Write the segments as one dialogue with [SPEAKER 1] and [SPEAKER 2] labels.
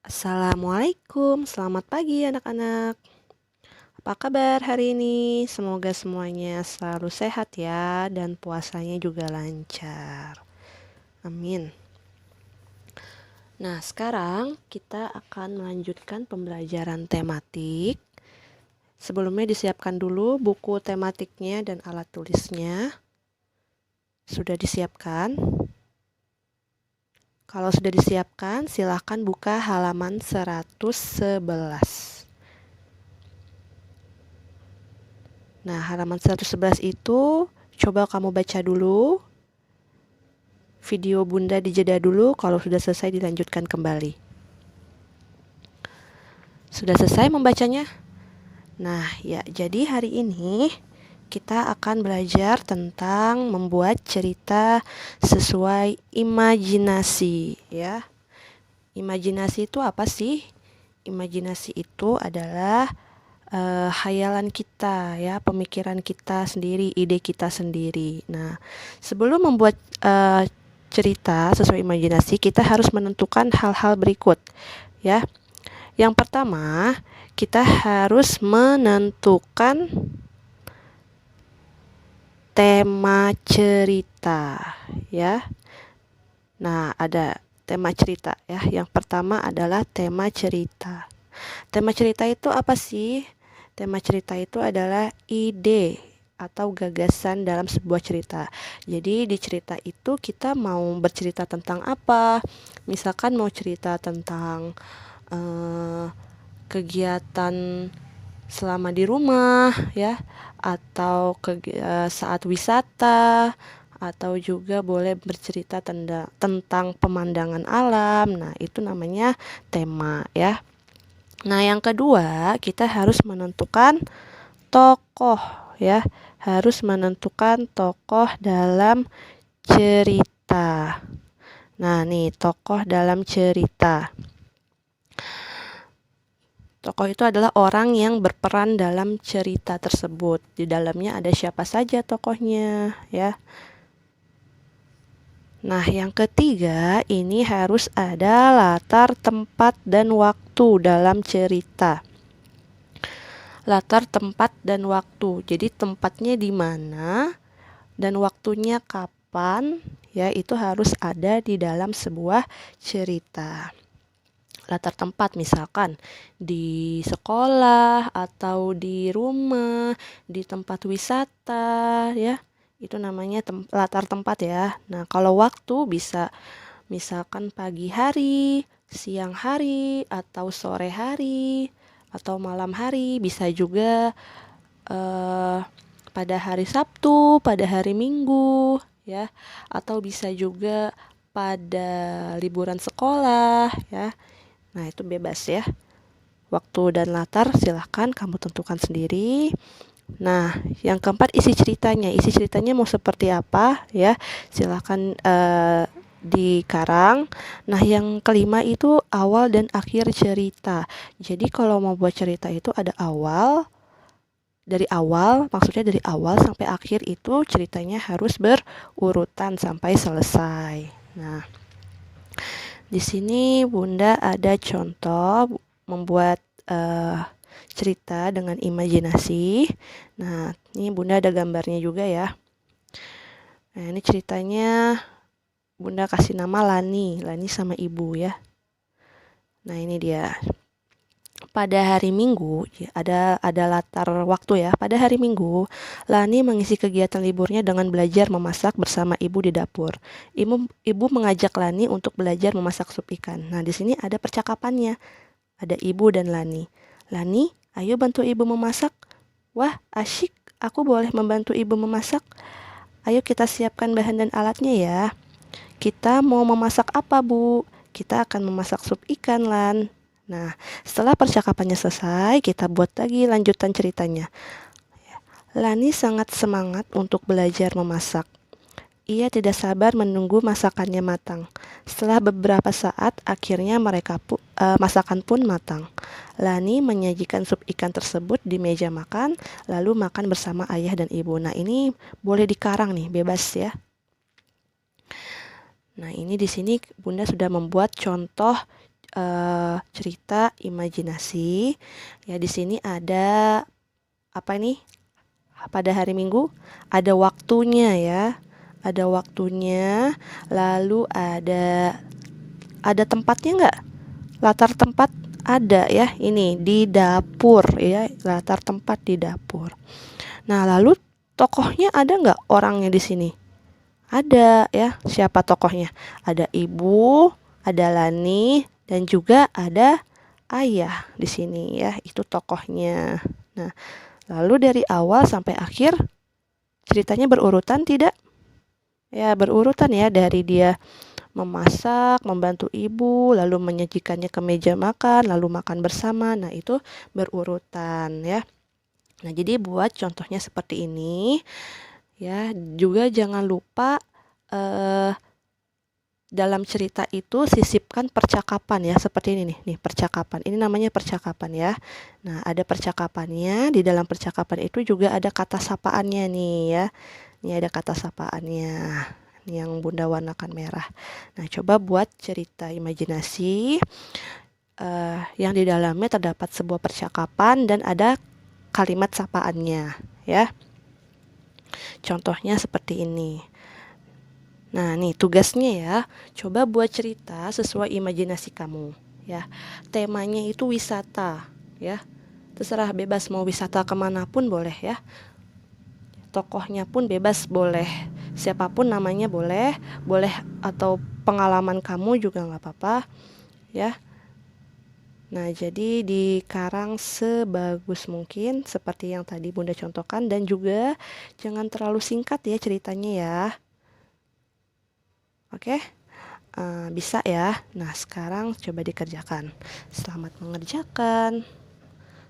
[SPEAKER 1] Assalamualaikum, selamat pagi anak-anak. Apa kabar hari ini? Semoga semuanya selalu sehat ya dan puasanya juga lancar. Amin. Nah, sekarang kita akan melanjutkan pembelajaran tematik. Sebelumnya disiapkan dulu buku tematiknya dan alat tulisnya. Sudah disiapkan? Kalau sudah disiapkan, silahkan buka halaman 111. Nah, halaman 111 itu coba kamu baca dulu. Video Bunda dijeda dulu, kalau sudah selesai dilanjutkan kembali. Sudah selesai membacanya? Nah, ya, jadi hari ini kita akan belajar tentang membuat cerita sesuai imajinasi, ya. Imajinasi itu apa sih? Imajinasi itu adalah hayalan kita, ya, pemikiran kita sendiri, ide kita sendiri. Nah, sebelum membuat cerita sesuai imajinasi, kita harus menentukan hal-hal berikut, ya. Yang pertama, kita harus menentukan tema cerita, ya. Nah, ada tema cerita, ya. Yang pertama adalah tema cerita. Tema cerita itu apa sih? Tema cerita itu adalah ide atau gagasan dalam sebuah cerita. Jadi di cerita itu kita mau bercerita tentang apa? Misalkan mau cerita tentang kegiatan selama di rumah, ya, atau saat wisata, atau juga boleh bercerita tentang pemandangan alam. Nah, itu namanya tema, ya. Nah, yang kedua, kita harus menentukan tokoh, ya. Harus menentukan tokoh dalam cerita. Nah, nih tokoh dalam cerita. Tokoh itu adalah orang yang berperan dalam cerita tersebut. Di dalamnya ada siapa saja tokohnya, ya. Nah, yang ketiga, ini harus ada latar, tempat, dan waktu dalam cerita. Latar, tempat, dan waktu. Jadi tempatnya di mana dan waktunya kapan, ya, itu harus ada di dalam sebuah cerita. Latar tempat misalkan di sekolah atau di rumah, di tempat wisata, ya. Itu namanya latar tempat, ya. Nah, kalau waktu bisa misalkan pagi hari, siang hari, atau sore hari, atau malam hari. Bisa juga pada hari Sabtu, pada hari Minggu, ya. Atau bisa juga pada liburan sekolah, ya. Nah, itu bebas, ya. Waktu dan latar silahkan kamu tentukan sendiri. Nah, yang keempat isi ceritanya. Isi ceritanya mau seperti apa, ya? Silahkan dikarang. Nah, yang kelima itu awal dan akhir cerita. Jadi kalau mau buat cerita itu ada awal, maksudnya dari awal sampai akhir itu ceritanya harus berurutan sampai selesai. Nah, di sini Bunda ada contoh membuat cerita dengan imajinasi. Nah, ini Bunda ada gambarnya juga, ya. Nah, ini ceritanya Bunda kasih nama Lani sama ibu, ya. Nah, ini dia. Pada hari Minggu, ya, ada latar waktu, ya. Pada hari Minggu, Lani mengisi kegiatan liburnya dengan belajar memasak bersama ibu di dapur. Ibu mengajak Lani untuk belajar memasak sup ikan. Nah, di sini ada percakapannya. Ada ibu dan Lani. Lani, ayo bantu ibu memasak. Wah, asyik. Aku boleh membantu ibu memasak. Ayo kita siapkan bahan dan alatnya, ya. Kita mau memasak apa, Bu? Kita akan memasak sup ikan, Lan. Nah, setelah percakapannya selesai, kita buat lagi lanjutan ceritanya. Lani sangat semangat untuk belajar memasak. Ia tidak sabar menunggu masakannya matang. Setelah beberapa saat, akhirnya masakan pun matang. Lani menyajikan sup ikan tersebut di meja makan, lalu makan bersama ayah dan ibu. Nah, ini boleh dikarang nih, bebas, ya. Nah, ini di sini Bunda sudah membuat contoh cerita imajinasi. Ya, di sini ada apa nih? Pada hari Minggu ada waktunya ya. Ada waktunya, lalu ada tempatnya nggak? Latar tempat ada ya. Ini di dapur ya, latar tempat di dapur. Nah, lalu tokohnya ada nggak orangnya di sini? Ada ya. Siapa tokohnya? Ada ibu, ada Lani, dan juga ada ayah di sini ya. Itu tokohnya. Nah, lalu dari awal sampai akhir ceritanya berurutan tidak? Ya, berurutan ya, dari dia memasak, membantu ibu, lalu menyajikannya ke meja makan, lalu makan bersama. Nah, itu berurutan ya. Nah, jadi buat contohnya seperti ini ya. Juga jangan lupa dalam cerita itu sisipkan percakapan ya, seperti ini nih percakapan. Ini namanya percakapan ya. Nah, ada percakapannya, di dalam percakapan itu juga ada kata sapaannya nih ya. Ini ada kata sapaannya. Ini yang Bunda warnakan merah. Nah, coba buat cerita imajinasi yang di dalamnya terdapat sebuah percakapan dan ada kalimat sapaannya ya. Contohnya seperti ini. Nah, nih tugasnya ya, coba buat cerita sesuai imajinasi kamu ya. Temanya itu wisata ya. Terserah, bebas mau wisata kemanapun boleh ya. Tokohnya pun bebas boleh. Siapapun namanya boleh atau pengalaman kamu juga nggak apa-apa ya. Nah, jadi dikarang sebagus mungkin seperti yang tadi Bunda contohkan, dan juga jangan terlalu singkat ya ceritanya ya. Oke? Bisa ya. Nah, sekarang coba dikerjakan. Selamat mengerjakan.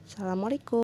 [SPEAKER 1] Assalamualaikum.